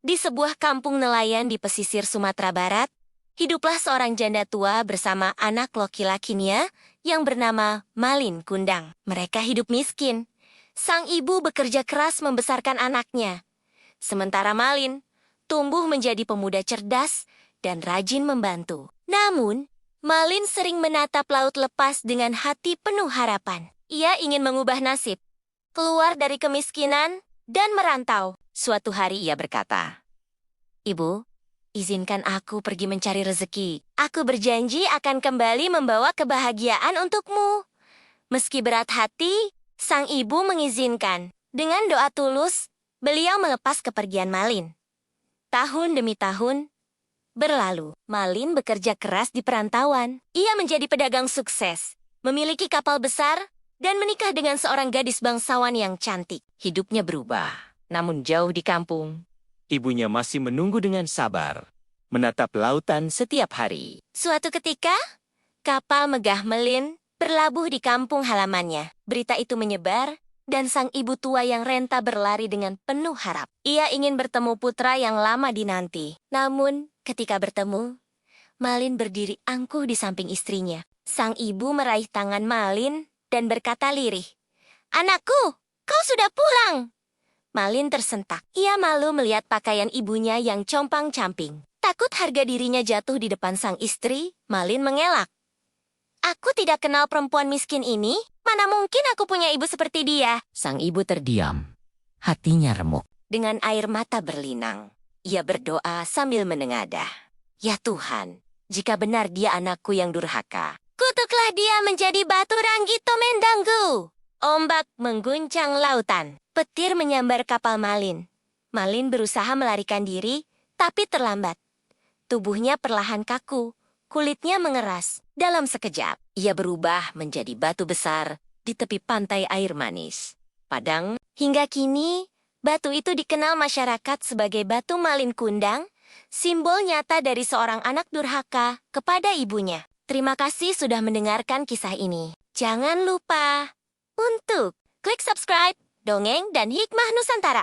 Di sebuah kampung nelayan di pesisir Sumatera Barat, hiduplah seorang janda tua bersama anak laki-lakinya yang bernama Malin Kundang. Mereka hidup miskin. Sang ibu bekerja keras membesarkan anaknya. Sementara Malin tumbuh menjadi pemuda cerdas dan rajin membantu. Namun, Malin sering menatap laut lepas dengan hati penuh harapan. Ia ingin mengubah nasib, keluar dari kemiskinan, dan merantau. Suatu hari ia berkata, "Ibu, izinkan aku pergi mencari rezeki. Aku berjanji akan kembali membawa kebahagiaan untukmu." Meski berat hati, sang ibu mengizinkan. Dengan doa tulus, beliau melepas kepergian Malin. Tahun demi tahun berlalu. Malin bekerja keras di perantauan. Ia menjadi pedagang sukses, memiliki kapal besar, dan menikah dengan seorang gadis bangsawan yang cantik. Hidupnya berubah. Namun jauh di kampung, Ibunya masih menunggu dengan sabar, menatap lautan setiap hari. suatu ketika, kapal megah Melin berlabuh di kampung halamannya. Berita itu menyebar, dan sang ibu tua yang renta berlari dengan penuh harap. Ia ingin bertemu putra yang lama dinanti. Namun, ketika bertemu, Malin berdiri angkuh di samping istrinya. Sang ibu meraih tangan Malin dan berkata lirih, "Anakku, kau sudah pulang." Malin tersentak. Ia malu melihat pakaian ibunya yang compang-camping. Takut harga dirinya jatuh di depan sang istri, Malin mengelak. "Aku tidak kenal perempuan miskin ini. Mana mungkin aku punya ibu seperti dia?" Sang ibu terdiam. Hatinya remuk. Dengan air mata berlinang, ia berdoa sambil menengadah. "Ya Tuhan, jika benar dia anakku yang durhaka, kutuklah dia menjadi batu ranggito mendanggu." Ombak mengguncang lautan. Petir menyambar kapal Malin. Malin berusaha melarikan diri, tapi terlambat. Tubuhnya perlahan kaku, kulitnya mengeras. Dalam sekejap, ia berubah menjadi batu besar di tepi pantai air manis. Padang, hingga kini, batu itu dikenal masyarakat sebagai batu Malin Kundang, simbol nyata dari seorang anak durhaka kepada ibunya. Terima kasih sudah mendengarkan kisah ini. Jangan lupa untuk klik subscribe, dongeng, dan hikmah Nusantara.